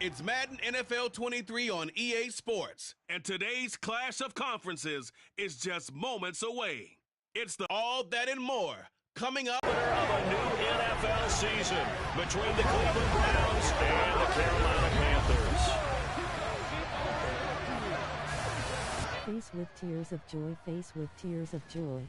It's Madden NFL 23 on EA Sports, and today's clash of conferences is just moments away. It's the all that and more coming up. Of a new NFL season between the Cleveland Browns and the Carolina Panthers. Face with tears of joy, face with tears of joy.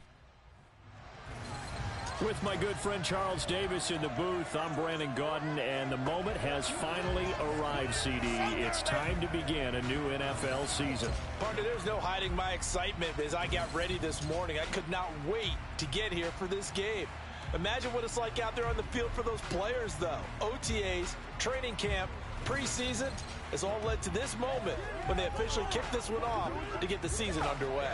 With my good friend Charles Davis in the booth, I'm Brandon Gaudin, and the moment has finally arrived, CD. It's time to begin a new NFL season. Partner, there's no hiding my excitement as I got ready this morning. I could not wait to get here for this game. Imagine what it's like out there on the field for those players, though. OTAs, training camp, preseason has all led to this moment when they officially kick this one off to get the season underway.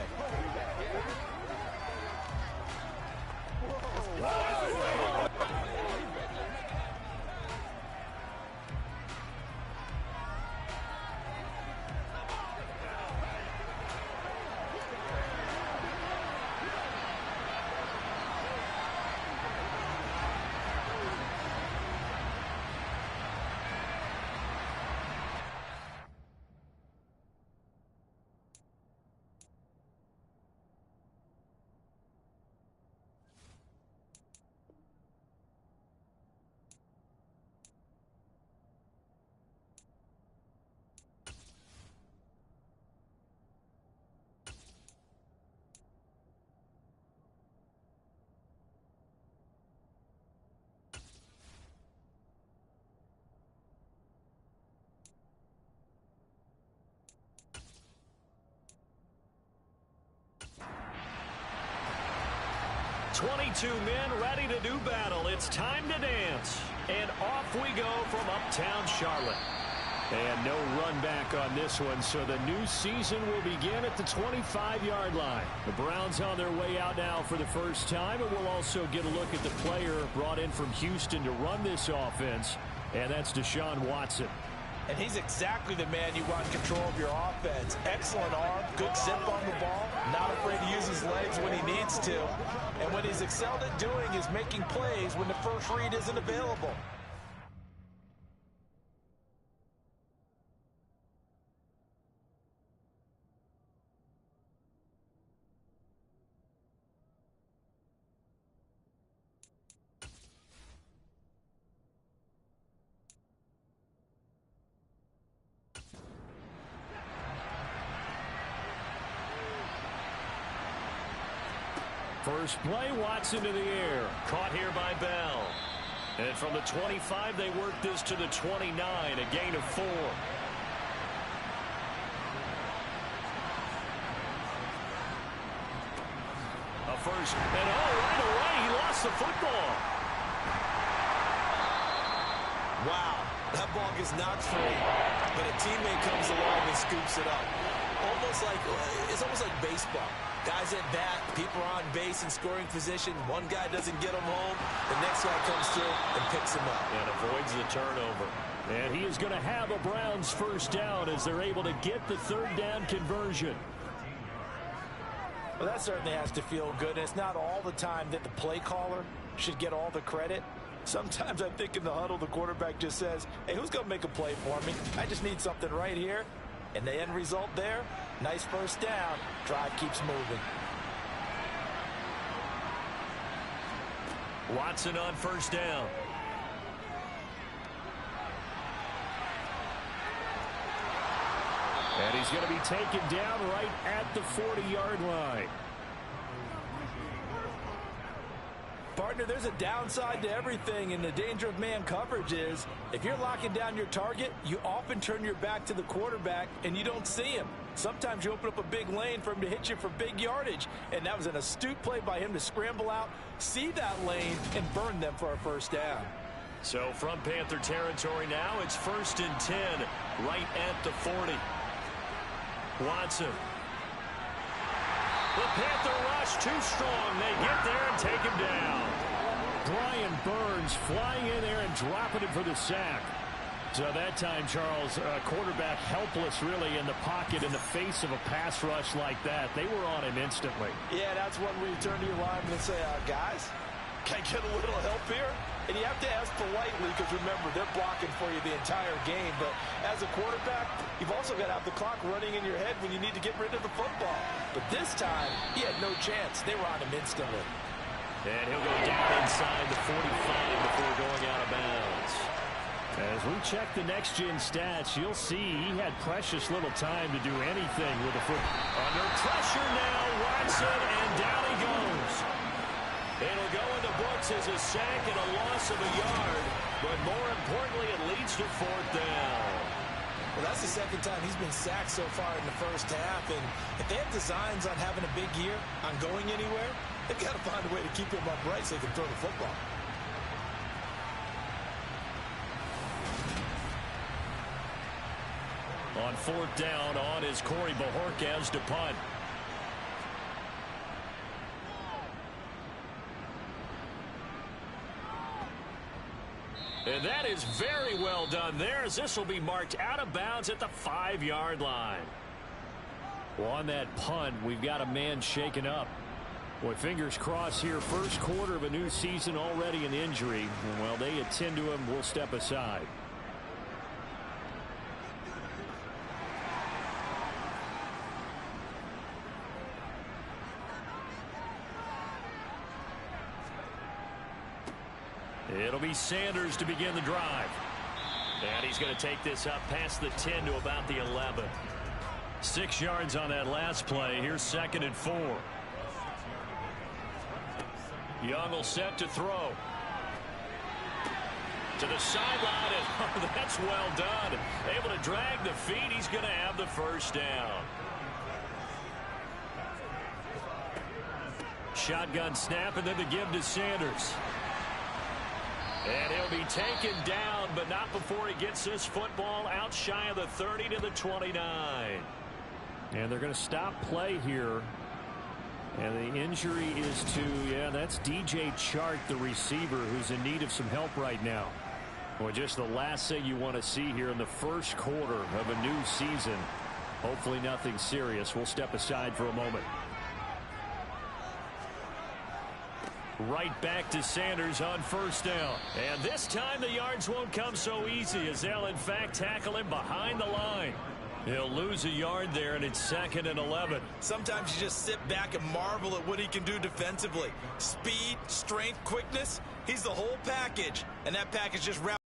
"22 men ready to do battle. It's time to dance." And off we go from uptown Charlotte. And no run back on this one, so the new season will begin at the 25-yard line. The Browns on their way out now for the first time, and we'll also get a look at the player brought in from Houston to run this offense, and that's Deshaun Watson. And he's exactly the man you want control of your offense. Excellent arm, good zip on the ball, not afraid to use his legs when he needs to. And what he's excelled at doing is making plays when the first read isn't available. First play, Watson to the air. Caught here by Bell. And from the 25, they work this to the 29, a gain of 4. A first, and right away, he lost the football. Wow, that ball gets knocked free, but a teammate comes along and scoops it up. It's almost like baseball. Guys at bat, people are on base in scoring position. One guy doesn't get him home. The next guy comes through and picks him up. And avoids the turnover. And he is going to have a Browns first down as they're able to get the third down conversion. Well, that certainly has to feel good. And it's not all the time that the play caller should get all the credit. Sometimes I think in the huddle, the quarterback just says, hey, who's going to make a play for me? I just need something right here. And the end result there, nice first down. Drive keeps moving. Watson on first down. And he's going to be taken down right at the 40-yard line. Partner, there's a downside to everything, and the danger of man coverage is if you're locking down your target, you often turn your back to the quarterback and you don't see him. Sometimes you open up a big lane for him to hit you for big yardage, and that was an astute play by him to scramble out, see that lane, and burn them for a first down. So from Panther territory now, it's 1st and 10 right at the 40. Watson. The Panther rush too strong. They get there and take him down. Brian Burns flying in there and dropping him for the sack. So that time, Charles, quarterback helpless really in the pocket in the face of a pass rush like that. They were on him instantly. Yeah, that's when we turn to your lineman and say, guys, Can I get a little help here? And you have to ask politely because, remember, they're blocking for you the entire game. But as a quarterback, you've also got to have the clock running in your head when you need to get rid of the football. But this time, he had no chance. They were on him instantly. And he'll go down inside the 45 before going out of bounds. As we check the next-gen stats, you'll see he had precious little time to do anything with the foot. Under pressure now, Watson, and down he goes. It'll go in the books as a sack and a loss of a yard, but more importantly, it leads to 4th down. Well, that's the second time he's been sacked so far in the first half, and if they have designs on having a big year, on going anywhere, they've got to find a way to keep him upright so they can throw the football. On 4th down, on is Corey Bajorquez to punt. And that is very well done there, as this will be marked out of bounds at the 5-yard line. Well, on that punt, we've got a man shaken up. Boy, fingers crossed here, first quarter of a new season, already an injury. And while they attend to him, we'll step aside. It'll be Sanders to begin the drive. And he's going to take this up past the 10 to about the 11. 6 yards on that last play. Here's 2nd and 4. Young will set to throw. To the sideline, and that's well done. Able to drag the feet. He's going to have the first down. Shotgun snap, and then the give to Sanders. And he'll be taken down, but not before he gets this football out shy of the 30 to the 29. And they're going to stop play here. And the injury is to, that's DJ Chark, the receiver, who's in need of some help right now. Well, just the last thing you want to see here in the first quarter of a new season. Hopefully nothing serious. We'll step aside for a moment. Right back to Sanders on 1st down. And this time the yards won't come so easy, as they'll in fact tackle him behind the line. He'll lose a yard there, and it's 2nd and 11. Sometimes you just sit back and marvel at what he can do defensively. Speed, strength, quickness. He's the whole package. And that package just wraps.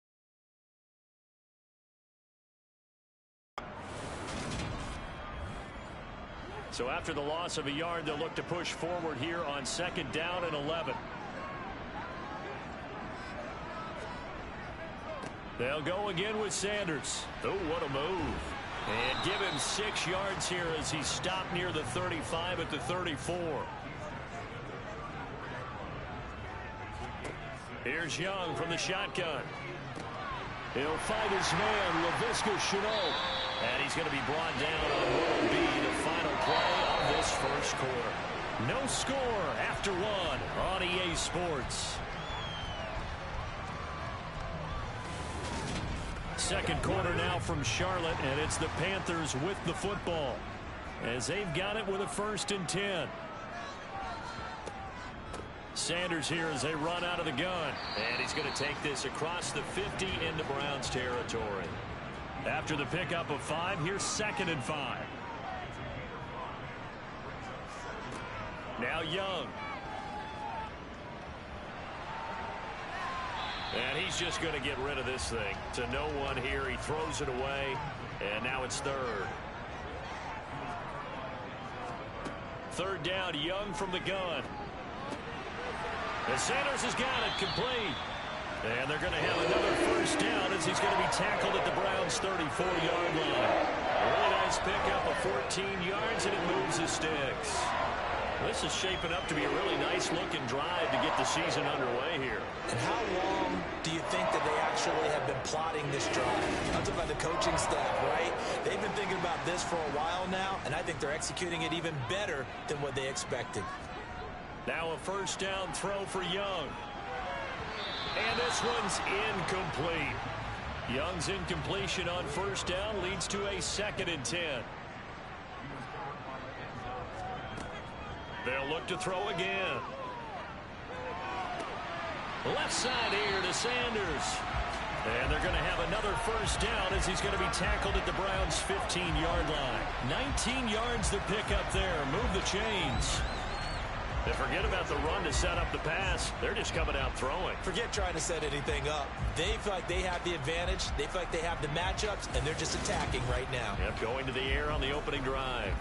So after the loss of a yard, they'll look to push forward here on 2nd down and 11. They'll go again with Sanders. Oh, what a move. And give him 6 yards here as he stopped near the 35 at the 34. Here's Young from the shotgun. He'll fight his man, Laviska Shenault. And he's going to be brought down on what will be the final play of this first quarter. No score after 1 on EA Sports. Second quarter now from Charlotte, and it's the Panthers with the football as they've got it with a 1st and 10. Sanders here as they run out of the gun, and he's going to take this across the 50 into Browns territory. After the pickup of 5, here's 2nd and 5. Now Young. And he's just going to get rid of this thing. To no one here. He throws it away. And now it's 3rd. 3rd down, Young from the gun. And Sanders has got it complete. And they're going to have another 1st down as he's going to be tackled at the Browns' 34-yard line. A really nice pickup of 14 yards, and it moves the sticks. This is shaping up to be a really nice-looking drive to get the season underway here. And how long do you think that they actually have been plotting this drive? I'm talking about the coaching staff, right? They've been thinking about this for a while now, and I think they're executing it even better than what they expected. Now a 1st down throw for Young. And this one's incomplete. Young's incompletion on 1st down leads to a 2nd and 10. They'll look to throw again. Left side here to Sanders. And they're going to have another first down as he's going to be tackled at the Browns' 15-yard line. 19 yards to pick up there. Move the chains. They forget about the run to set up the pass. They're just coming out throwing. Forget trying to set anything up. They feel like they have the advantage. They feel like they have the matchups, and they're just attacking right now. Yep, going to the air on the opening drive.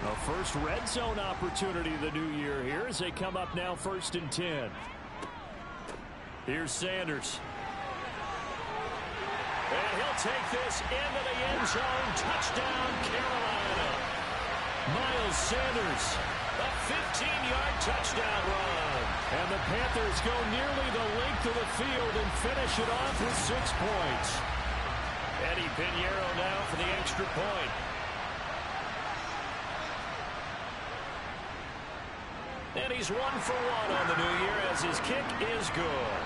A first red zone opportunity of the new year here as they come up now 1st and 10. Here's Sanders. And he'll take this into the end zone. Touchdown, Carolina. Miles Sanders, a 15-yard touchdown run. And the Panthers go nearly the length of the field and finish it off with 6 points. Eddie Pinheiro now for the extra point. And he's 1 for 1 on the new year as his kick is good.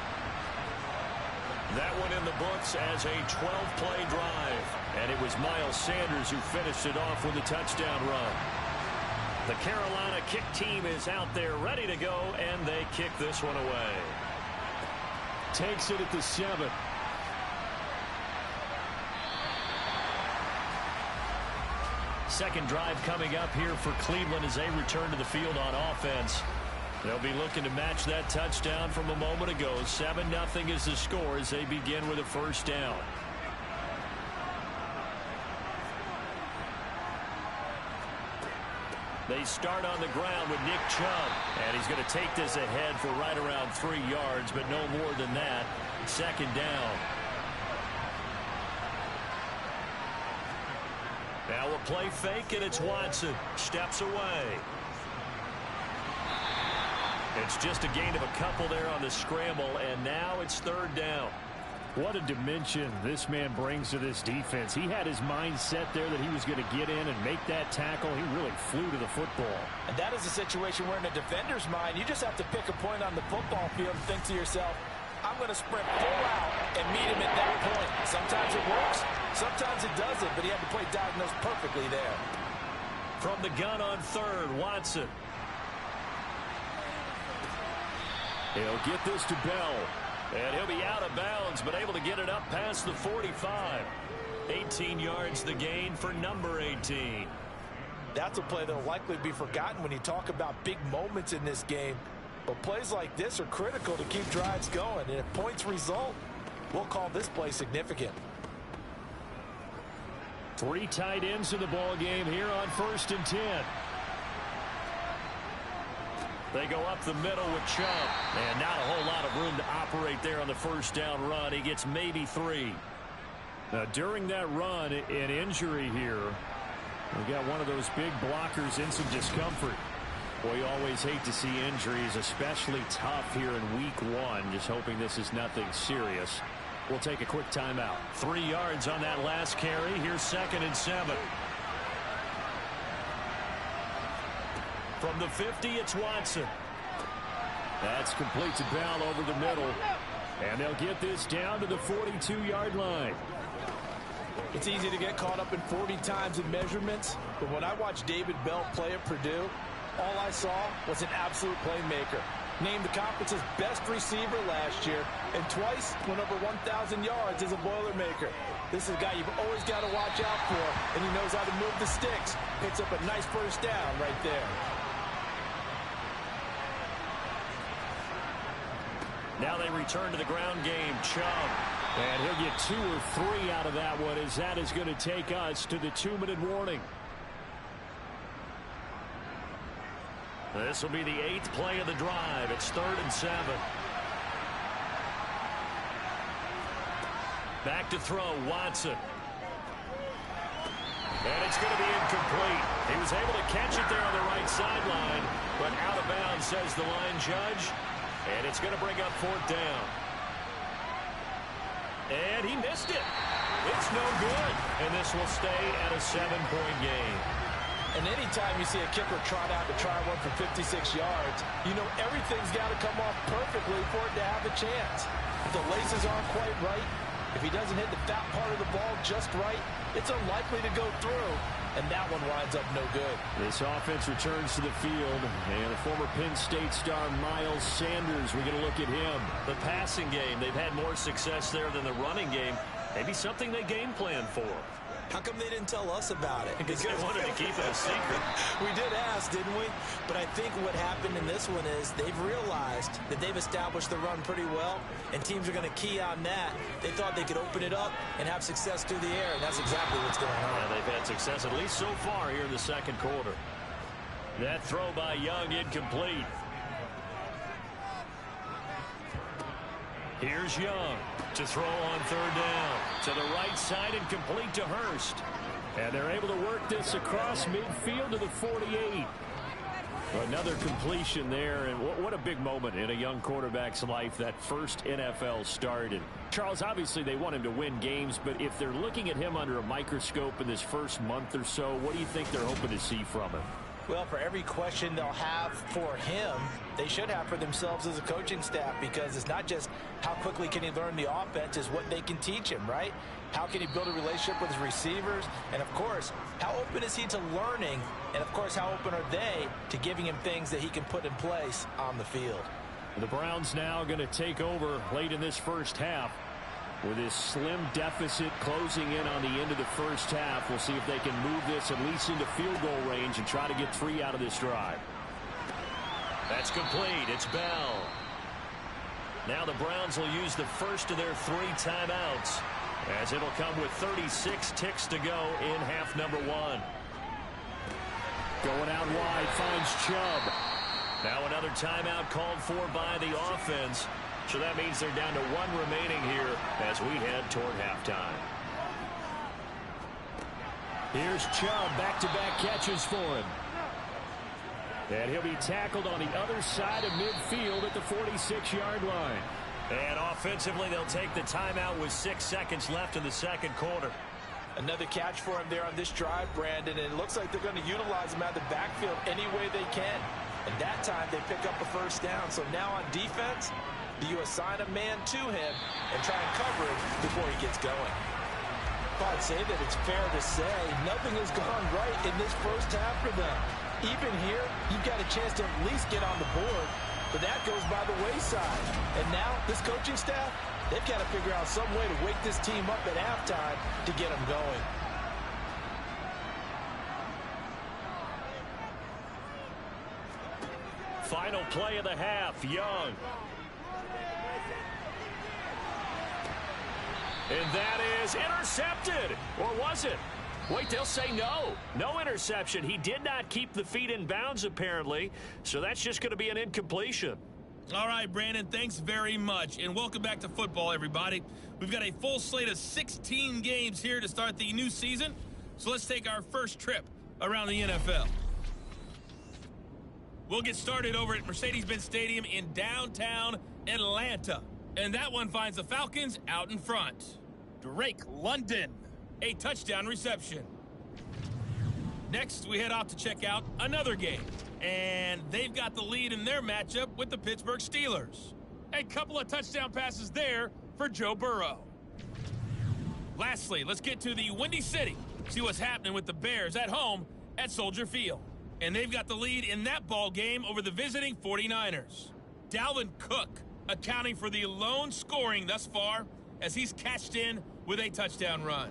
That one in the books as a 12-play drive. And it was Miles Sanders who finished it off with a touchdown run. The Carolina kick team is out there ready to go, and they kick this one away. Takes it at the 7. Second drive coming up here for Cleveland as they return to the field on offense. They'll be looking to match that touchdown from a moment ago. 7-0 is the score as they begin with a first down. They start on the ground with Nick Chubb. And he's going to take this ahead for right around 3 yards, but no more than that. Second down. Now a play fake, and it's Watson. Steps away. It's just a gain of a couple there on the scramble, and now it's 3rd down. What a dimension this man brings to this defense. He had his mind set there that he was going to get in and make that tackle. He really flew to the football. And that is a situation where in a defender's mind, you just have to pick a point on the football field and think to yourself, I'm going to sprint full out and meet him at that point. Sometimes it works, sometimes it doesn't, but he had the play diagnosed perfectly there. From the gun on 3rd, Watson. He'll get this to Bell. And he'll be out of bounds, but able to get it up past the 45. 18 yards the gain for number 18. That's a play that will likely be forgotten when you talk about big moments in this game. But plays like this are critical to keep drives going. And if points result, we'll call this play significant. 3 tight ends in the ball game here on 1st and 10. They go up the middle with Chubb. And not a whole lot of room to operate there on the first down run. He gets maybe 3. Now, during that run, an injury here. We got one of those big blockers in some discomfort. Boy, you always hate to see injuries, especially tough here in week 1. Just hoping this is nothing serious. We'll take a quick timeout. 3 yards on that last carry. Here's 2nd and 7. From the 50, it's Watson. That's complete to Bell over the middle. And they'll get this down to the 42-yard line. It's easy to get caught up in 40 times in measurements, but when I watched David Bell play at Purdue, all I saw was an absolute playmaker. Named the conference's best receiver last year, and twice went over 1,000 yards as a Boilermaker. This is a guy you've always got to watch out for, and he knows how to move the sticks. Picks up a nice first down right there. Now they return to the ground game. Chubb. And he'll get 2 or 3 out of that one, as that is going to take us to the 2-minute warning. This will be the 8th play of the drive. It's 3rd and 7. Back to throw, Watson. And it's going to be incomplete. He was able to catch it there on the right sideline, but out of bounds, says the line judge. And it's going to bring up 4th down. And he missed it. It's no good. And this will stay at a 7-point game. And anytime you see a kicker trot out to try one for 56 yards, you know everything's got to come off perfectly for it to have a chance. If the laces aren't quite right, if he doesn't hit the fat part of the ball just right, it's unlikely to go through. and that one winds up no good. This offense returns to the field, and the former Penn State star Miles Sanders, we're going to look at him. The passing game, they've had more success there than the running game. Maybe something they game plan for. How come they didn't tell us about it? Because they wanted to keep it a secret. We did ask, didn't we? But I think what happened in this one is they've realized that they've established the run pretty well, and teams are going to key on that. They thought they could open it up and have success through the air, and that's exactly what's going on. Yeah, they've had success, at least so far, here in the second quarter. That throw by Young incomplete. Here's Young to throw on third down. To the right side and complete to Hurst. And they're able to work this across midfield to the 48. Another completion there, and what a big moment in a young quarterback's life, that first NFL start. And Charles, obviously they want him to win games, but if they're looking at him under a microscope in this first month or so, what do you think they're hoping to see from him? Well, for every question they'll have for him, they should have for themselves as a coaching staff, because it's not just how quickly can he learn the offense, it's what they can teach him, right? How can he build a relationship with his receivers? And, of course, how open is he to learning? And, of course, how open are they to giving him things that he can put in place on the field? The Browns now going to take over late in this first half with this slim deficit closing in on the end of the first half. We'll see if they can move this at least into field goal range and try to get 3 out of this drive. That's complete. It's Bell. Now the Browns will use the first of their 3 timeouts, as it'll come with 36 ticks to go in half number 1. Going out wide, finds Chubb. Now another timeout called for by the offense. So that means they're down to 1 remaining here as we head toward halftime. Here's Chubb, back-to-back catches for him. And he'll be tackled on the other side of midfield at the 46-yard line. And offensively, they'll take the timeout with 6 seconds left in the second quarter. Another catch for him there on this drive, Brandon, and it looks like they're going to utilize him out of the backfield any way they can. And that time, they pick up a first down. So now on defense, do you assign a man to him and try and cover it before he gets going? I'd say that it's fair to say nothing has gone right in this first half for them. Even here, you've got a chance to at least get on the board, but that goes by the wayside. And now, this coaching staff, they've got to figure out some way to wake this team up at halftime to get them going. Final play of the half, Young. And that is intercepted. Or was it? Wait, they'll say no. No interception. He did not keep the feet in bounds, apparently. So that's just going to be an incompletion. All right, Brandon, thanks very much. And welcome back to football, everybody. We've got a full slate of 16 games here to start the new season. So let's take our first trip around the NFL. We'll get started over at Mercedes-Benz Stadium in downtown Atlanta. And that one finds the Falcons out in front. Drake London, a touchdown reception. Next, we head off to check out another game. And they've got the lead in their matchup with the Pittsburgh Steelers. A couple of touchdown passes there for Joe Burrow. Lastly, let's get to the Windy City. See what's happening with the Bears at home at Soldier Field. And they've got the lead in that ball game over the visiting 49ers. Dalvin Cook accounting for the lone scoring thus far as he's cashed in with a touchdown run.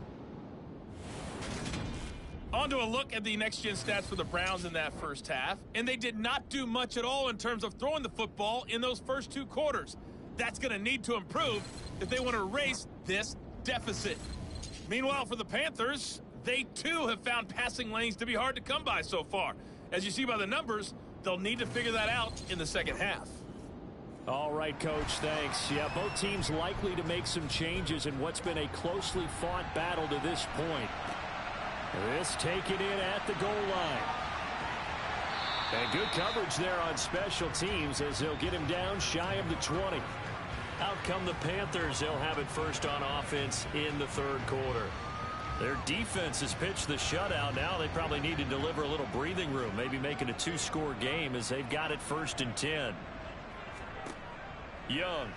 On to a look at the next-gen stats for the Browns in that first half. And they did not do much at all in terms of throwing the football in those first 2 quarters. That's going to need to improve if they want to erase this deficit. Meanwhile, for the Panthers, they too have found passing lanes to be hard to come by so far. As you see by the numbers, they'll need to figure that out in the second half. All right, Coach, thanks. Yeah, both teams likely to make some changes in what's been a closely fought battle to this point. This taken in at the goal line. And good coverage there on special teams as they'll get him down shy of the 20. Out come the Panthers. They'll have it first on offense in the third quarter. Their defense has pitched the shutout. Now they probably need to deliver a little breathing room, maybe making a 2-score game as they've got it 1st and 10. Young.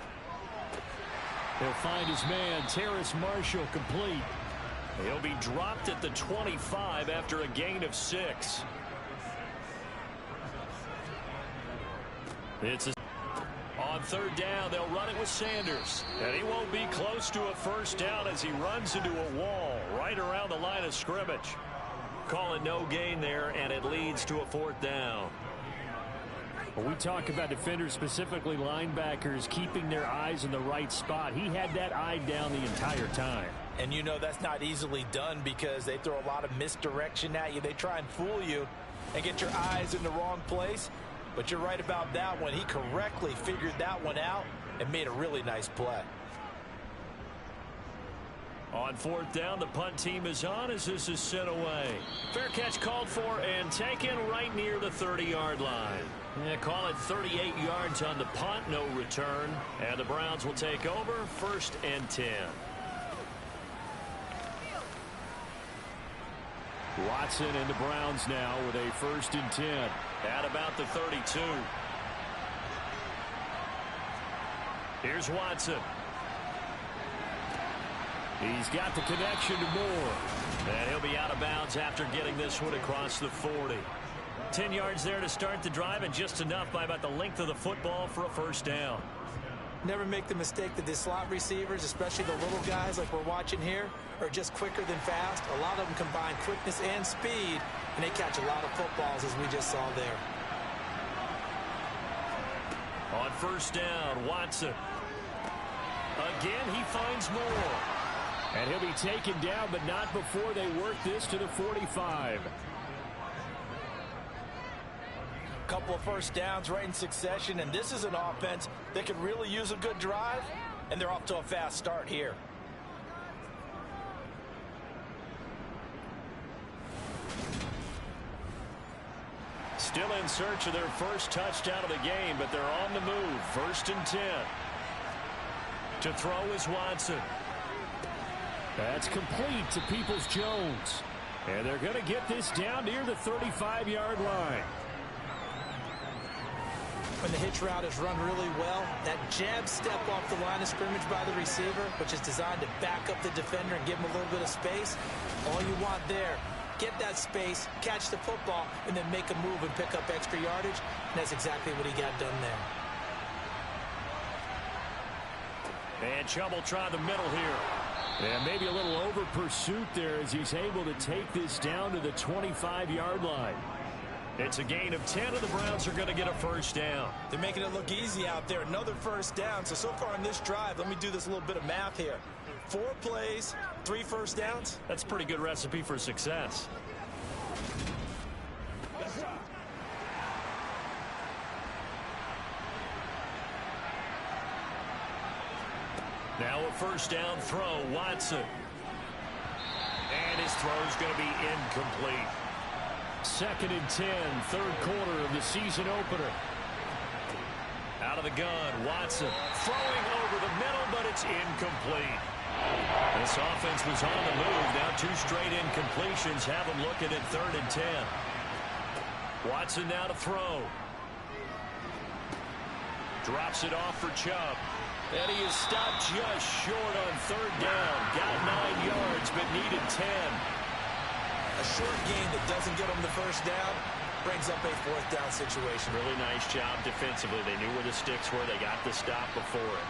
He'll find his man, Terrace Marshall, complete. He'll be dropped at the 25 after a gain of 6. On third down, they'll run it with Sanders. And he won't be close to a first down as he runs into a wall right around the line of scrimmage. Call it no gain there, and it leads to a 4th down. When we talk about defenders, specifically linebackers, keeping their eyes in the right spot, he had that eye down the entire time. And you know that's not easily done because they throw a lot of misdirection at you. They try and fool you and get your eyes in the wrong place. But you're right about that one. He correctly figured that one out and made a really nice play. On 4th down, the punt team is on as this is sent away. Fair catch called for and taken right near the 30-yard line. Yeah, call it 38 yards on the punt, no return. And the Browns will take over, 1st and 10. Watson and the Browns now with a 1st and 10. At about the 32. Here's Watson. He's got the connection to Moore. And he'll be out of bounds after getting this one across the 40. 10 yards there to start the drive, and just enough by about the length of the football for a 1st down. Never make the mistake that the slot receivers, especially the little guys like we're watching here, are just quicker than fast. A lot of them combine quickness and speed, and they catch a lot of footballs, as we just saw there. On 1st down, Watson. Again, he finds Moore. And he'll be taken down, but not before they work this to the 45. Couple of 1st downs right in succession, and this is an offense that could really use a good drive, and they're off to a fast start here. Still in search of their first touchdown of the game, but they're on the move. 1st and 10. To throw is Watson. That's complete to Peoples-Jones. And they're going to get this down near the 35-yard line. When the hitch route is run really well, that jab step off the line of scrimmage by the receiver, which is designed to back up the defender and give him a little bit of space, all you want there, get that space, catch the football, and then make a move and pick up extra yardage. And that's exactly what he got done there. And Chubb will try the middle here. And maybe a little over pursuit there as he's able to take this down to the 25-yard line. It's a gain of 10, and the Browns are going to get a 1st down. They're making it look easy out there. Another 1st down. So far on this drive, let me do this little bit of math here. 4 plays, 3 1st downs. That's a pretty good recipe for success. Now a 1st down throw, Watson. And his throw's going to be incomplete. 2nd and 10, 3rd quarter of the season opener. Out of the gun, Watson throwing over the middle, but it's incomplete. This offense was on the move. Now 2 straight incompletions have them looking at 3rd and 10. Watson now to throw. Drops it off for Chubb. And he is stopped just short on 3rd down. Got 9 yards, but needed 10. A short gain that doesn't get them the 1st down brings up a 4th down situation. Really nice job defensively. They knew where the sticks were. They got the stop before it.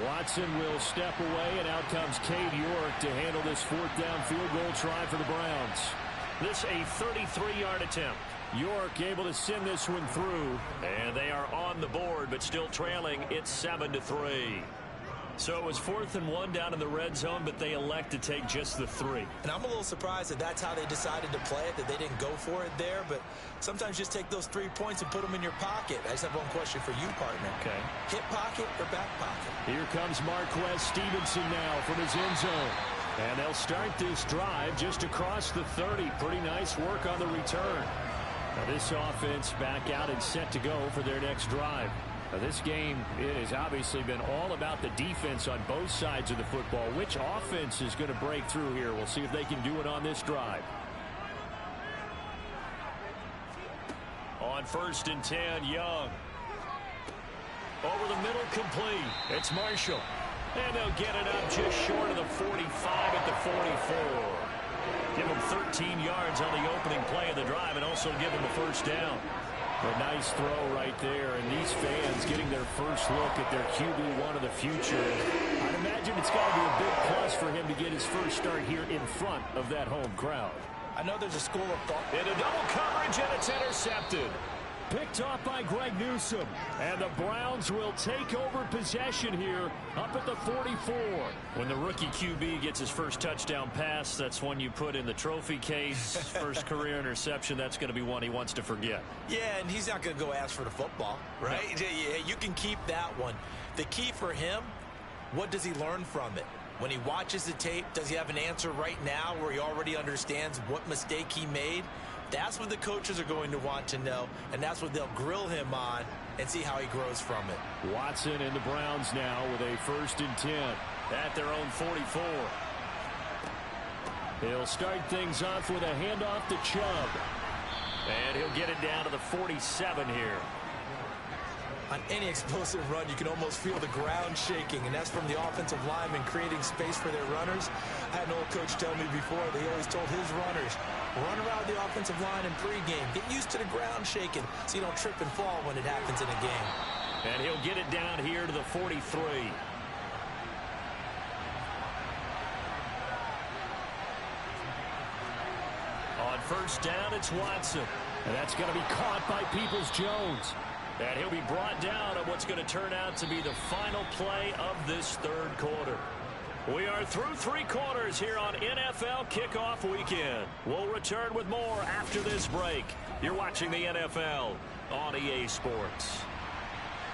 Watson will step away, and out comes Cade York to handle this 4th down field goal try for the Browns. This a 33-yard attempt. York able to send this one through. And they are on the board, but still trailing. It's 7-3. So it was 4th and 1 down in the red zone, but they elect to take just the 3. And I'm a little surprised that that's how they decided to play it, that they didn't go for it there. But sometimes just take those 3 points and put them in your pocket. I just have one question for you, partner. Okay. Hip pocket or back pocket? Here comes Marquez Stevenson now from his end zone. And they'll start this drive just across the 30. Pretty nice work on the return. Now this offense back out and set to go for their next drive. Now this game, it has obviously been all about the defense on both sides of the football. Which offense is going to break through here? We'll see if they can do it on this drive. On 1st and 10, Young. Over the middle, complete. It's Marshall. And they'll get it up just short of the 45 at the 44. Give them 13 yards on the opening play of the drive and also give them a first down. A nice throw right there, and these fans getting their first look at their QB1 of the future. I'd imagine it's got to be a big plus for him to get his first start here in front of that home crowd. I know there's a school of thought. Into double coverage, and it's intercepted. Picked off by Greg Newsome. And the Browns will take over possession here up at the 44. When the rookie QB gets his first touchdown pass, that's one you put in the trophy case. First career interception, that's going to be one he wants to forget. Yeah, and he's not going to go ask for the football, right? No. Yeah, you can keep that one. The key for him, what does he learn from it? When he watches the tape, does he have an answer right now where he already understands what mistake he made? That's what the coaches are going to want to know, and that's what they'll grill him on and see how he grows from it. Watson and the Browns now with a 1st and 10 at their own 44. He'll start things off with a handoff to Chubb. And he'll get it down to the 47 here. On any explosive run, you can almost feel the ground shaking, and that's from the offensive linemen creating space for their runners. I had an old coach tell me before, they always told his runners, run around the offensive line in pregame. Get used to the ground shaking so you don't trip and fall when it happens in a game. And he'll get it down here to the 43. On 1st down, it's Watson. And that's going to be caught by Peoples-Jones. And he'll be brought down on what's going to turn out to be the final play of this 3rd quarter. We are through 3 quarters here on NFL Kickoff Weekend. We'll return with more after this break. You're watching the NFL on EA Sports.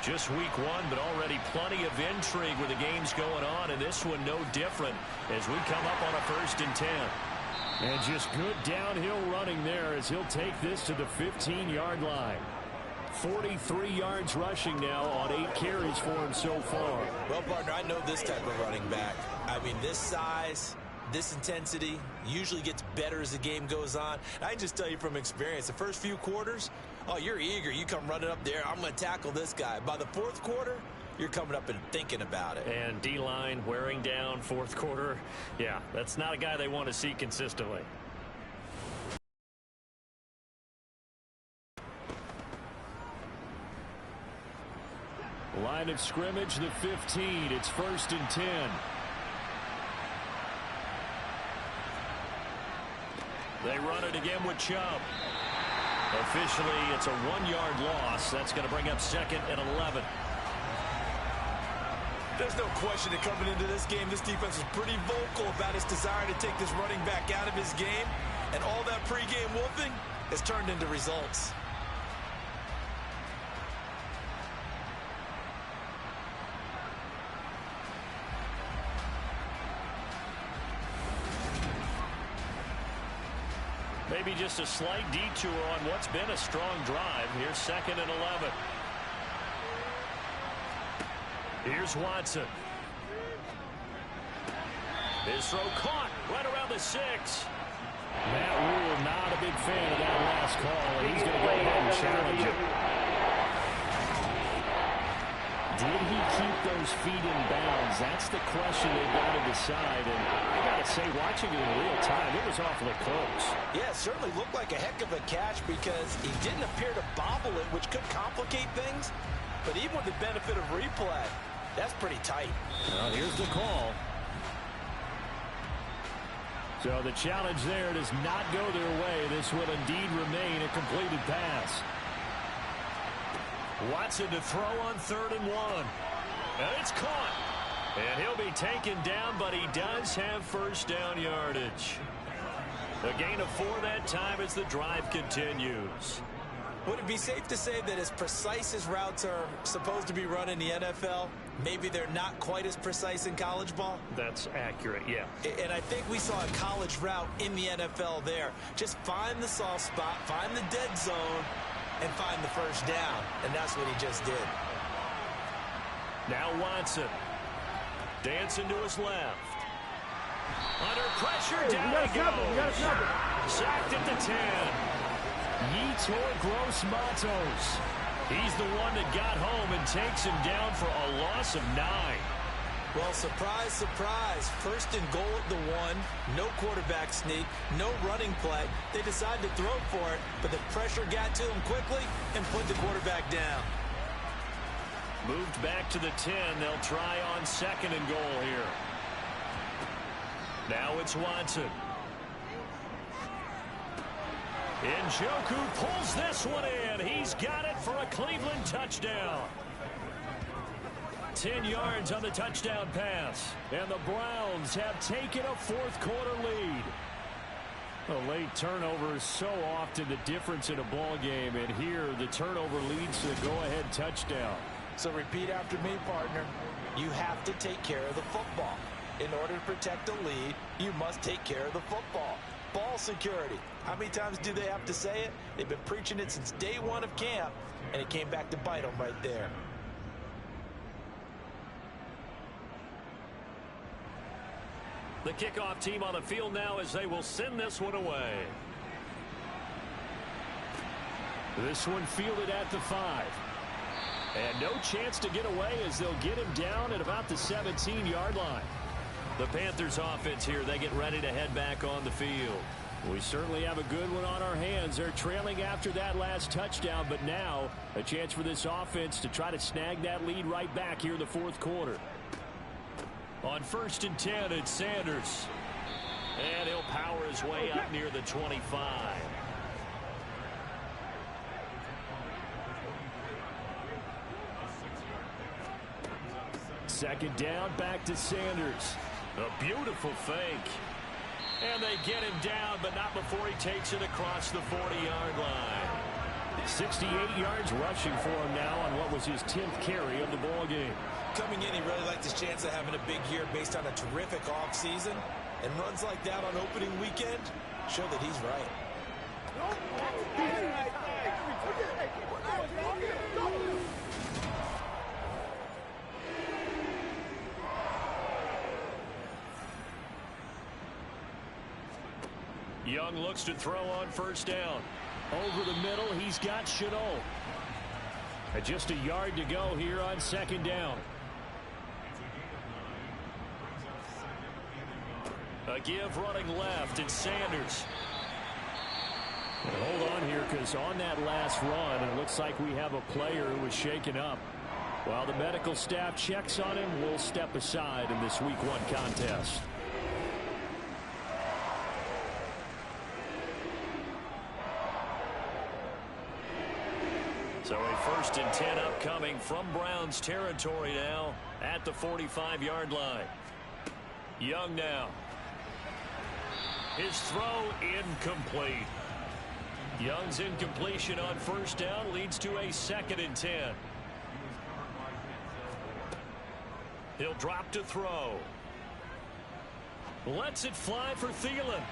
Just week 1, but already plenty of intrigue with the games going on, and this one no different as we come up on a 1st and 10. And just good downhill running there as he'll take this to the 15-yard line. 43 yards rushing now on 8 carries for him so far. Well, partner, I know this type of running back. I mean, this size, this intensity usually gets better as the game goes on. I can just tell you from experience, the first few quarters, oh, you're eager. You come running up there, I'm going to tackle this guy. By the 4th quarter, you're coming up and thinking about it. And D-line wearing down 4th quarter. Yeah, that's not a guy they want to see consistently. Line of scrimmage, the 15. It's 1st and 10. They run it again with Chubb. Officially, it's a 1-yard loss. That's going to bring up 2nd and 11. There's no question that coming into this game, this defense is pretty vocal about its desire to take this running back out of his game. And all that pregame wolfing has turned into results. Maybe just a slight detour on what's been a strong drive. Here's 2nd and 11. Here's Watson. His throw caught right around the 6. Matt Rule not a big fan of that last call, and he's going to go ahead and challenge it. Did he keep those feet in bounds? That's the question they've got to decide. And I got to say, watching it in real time, it was awfully close. Yeah, it certainly looked like a heck of a catch because he didn't appear to bobble it, which could complicate things. But even with the benefit of replay, that's pretty tight. Well, here's the call. So the challenge there does not go their way. This will indeed remain a completed pass. Watson to throw on 3rd and 1. And it's caught. And he'll be taken down, but he does have 1st down yardage. A gain of 4 that time as the drive continues. Would it be safe to say that as precise as routes are supposed to be run in the NFL, maybe they're not quite as precise in college ball? That's accurate, yeah. And I think we saw a college route in the NFL there. Just find the soft spot, find the dead zone, and find the 1st down. And that's what he just did. Now Watson. Dancing to his left. Under pressure, down he goes. Sacked at the 10. Yetur Gross-Matos. He's the one that got home and takes him down for a loss of 9. Well, surprise, surprise. First and goal at the 1. No quarterback sneak. No running play. They decided to throw for it, but the pressure got to him quickly and put the quarterback down. Moved back to the 10. They'll try on second and goal here. Now it's Watson. Njoku pulls this one in. He's got it for a Cleveland touchdown. 10 yards on the touchdown pass. And the Browns have taken a fourth-quarter lead. A late turnover is so often the difference in a ball game, and here the turnover leads to a go-ahead touchdown. So repeat after me, partner. You have to take care of the football. In order to protect the lead, you must take care of the football. Ball security. How many times do they have to say it? They've been preaching it since day 1 of camp, and it came back to bite them right there. The kickoff team on the field now as they will send this one away. This one fielded at the 5. And no chance to get away as they'll get him down at about the 17-yard line. The Panthers offense here, they get ready to head back on the field. We certainly have a good one on our hands. They're trailing after that last touchdown, but now a chance for this offense to try to snag that lead right back here in the fourth quarter. On 1st and 10, it's Sanders. And he'll power his way up near the 25. Second down, back to Sanders. A beautiful fake. And they get him down, but not before he takes it across the 40-yard line. 68 yards rushing for him now on what was his 10th carry of the ball game. Coming in, he really liked his chance of having a big year based on a terrific offseason. And runs like that on opening weekend show that he's right. Young looks to throw on 1st down. Over the middle, he's got Shenault. Just a yard to go here on 2nd down. A give running left, and Sanders. And hold on here, because on that last run, it looks like we have a player who was shaken up. While the medical staff checks on him, we'll step aside in this Week 1 contest. So a 1st and 10 upcoming from Browns territory now at the 45-yard line. Young now. His throw incomplete. Young's incompletion on 1st down leads to a 2nd and 10. He'll drop to throw. Lets it fly for Thielen.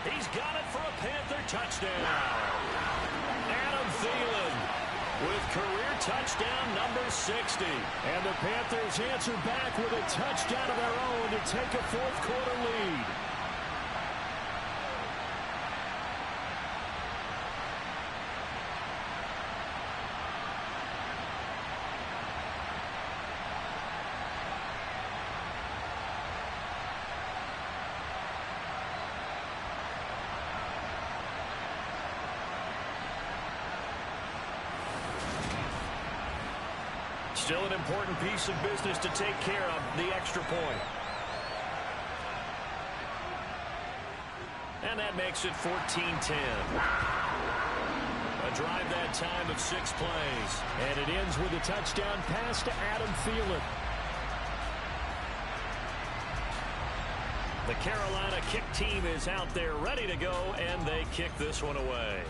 He's got it for a Panther touchdown. Adam Thielen with career touchdown number 60. And the Panthers answer back with a touchdown of their own to take a fourth-quarter lead. Still an important piece of business to take care of, the extra point. And that makes it 14-10. A drive that time of 6 plays. And it ends with a touchdown pass to Adam Thielen. The Carolina kick team is out there ready to go, and they kick this one away.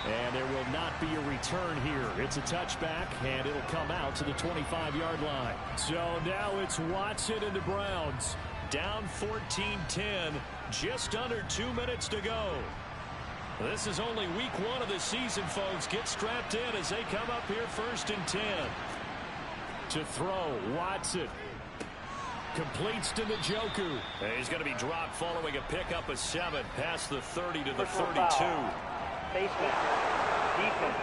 And there will not be a return here. It's a touchback, and it'll come out to the 25-yard line. So now it's Watson and the Browns. Down 14-10, just under 2 minutes to go. This is only week 1 of the season, folks. Get strapped in as they come up here 1st and 10. To throw, Watson. completes to Njoku. He's going to be dropped following a pickup of 7 past the 30 to the 32. Face mask. Defense.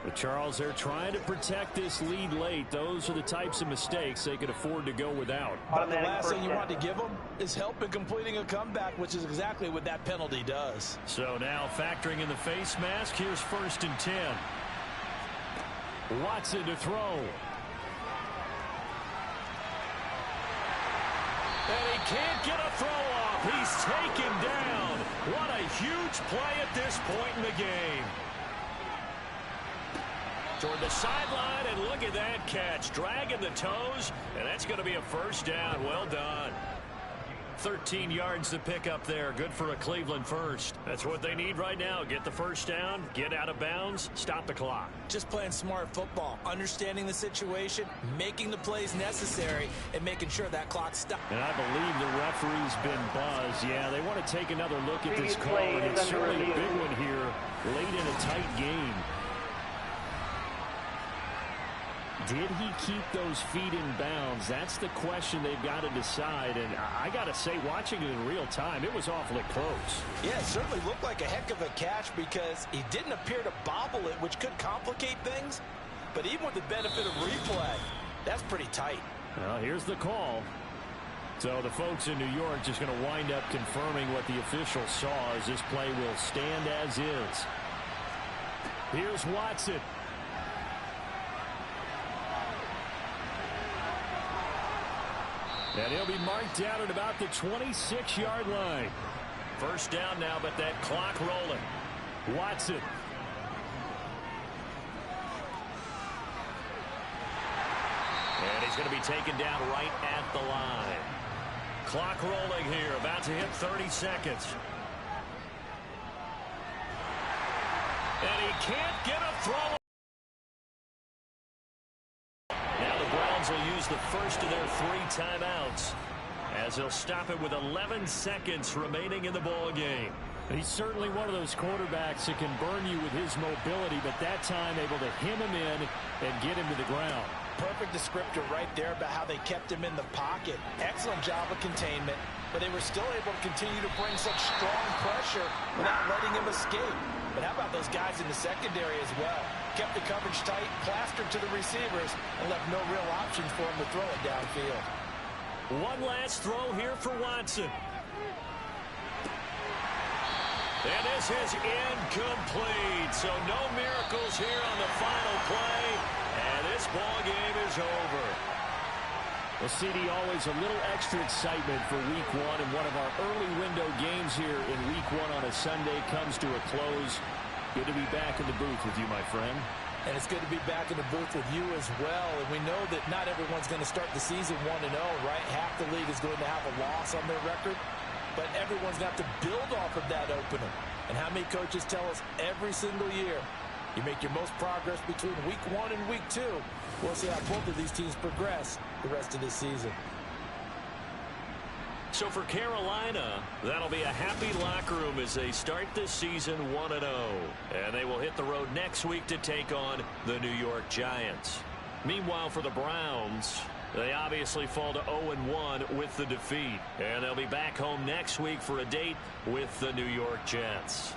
But Charles, they're trying to protect this lead late. Those are the types of mistakes they could afford to go without. But the last thing you want to give them is help in completing a comeback, which is exactly what that penalty does. So now factoring in the face mask, here's 1st and 10. Watson to throw. And he can't get a throw off. He's taken down. What a huge play at this point in the game. Toward the sideline, and look at that catch. Dragging the toes, and that's going to be a 1st down. Well done. 13 yards to pick up there. Good for a Cleveland 1st. That's what they need right now. Get the 1st down, get out of bounds, stop the clock. Just playing smart football, understanding the situation, making the plays necessary, and making sure that clock stops. And I believe the referee's been buzzed. Yeah, they want to take another look at this call, and it's certainly a big one here late in a tight game. Did he keep those feet in bounds? That's the question they've got to decide. And I got to say, watching it in real time, it was awfully close. Yeah, it certainly looked like a heck of a catch because he didn't appear to bobble it, which could complicate things. But even with the benefit of replay, that's pretty tight. Well, here's the call. So the folks in New York just going to wind up confirming what the official saw as this play will stand as is. Here's Watson. And he'll be marked down at about the 26-yard line. 1st down now, but that clock rolling. Watson. And he's going to be taken down right at the line. Clock rolling here, about to hit 30 seconds. And he can't get a throw. Will use the 1st of their 3 timeouts as they'll stop it with 11 seconds remaining in the ball game. He's certainly one of those quarterbacks that can burn you with his mobility, but that time able to hem him in and get him to the ground. Perfect descriptor right there about how they kept him in the pocket. Excellent job of containment, but they were still able to continue to bring such strong pressure without letting him escape. But how about those guys in the secondary as well? Kept the coverage tight, plastered to the receivers, and left no real options for him to throw it downfield. One last throw here for Watson. And this is incomplete. So no miracles here on the final play. And this ball game is over. Well, CD, always a little extra excitement for Week 1, and one of our early window games here in Week 1 on a Sunday comes to a close. Good to be back in the booth with you, my friend. And it's good to be back in the booth with you as well. And we know that not everyone's going to start the season 1-0, right? Half the league is going to have a loss on their record. But everyone's got to build off of that opener. And how many coaches tell us every single year, you make your most progress between Week 1 and Week 2. We'll see how both of these teams progress the rest of this season. So for Carolina, that'll be a happy locker room as they start this season 1-0. And they will hit the road next week to take on the New York Giants. Meanwhile, for the Browns, they obviously fall to 0-1 with the defeat. And they'll be back home next week for a date with the New York Jets.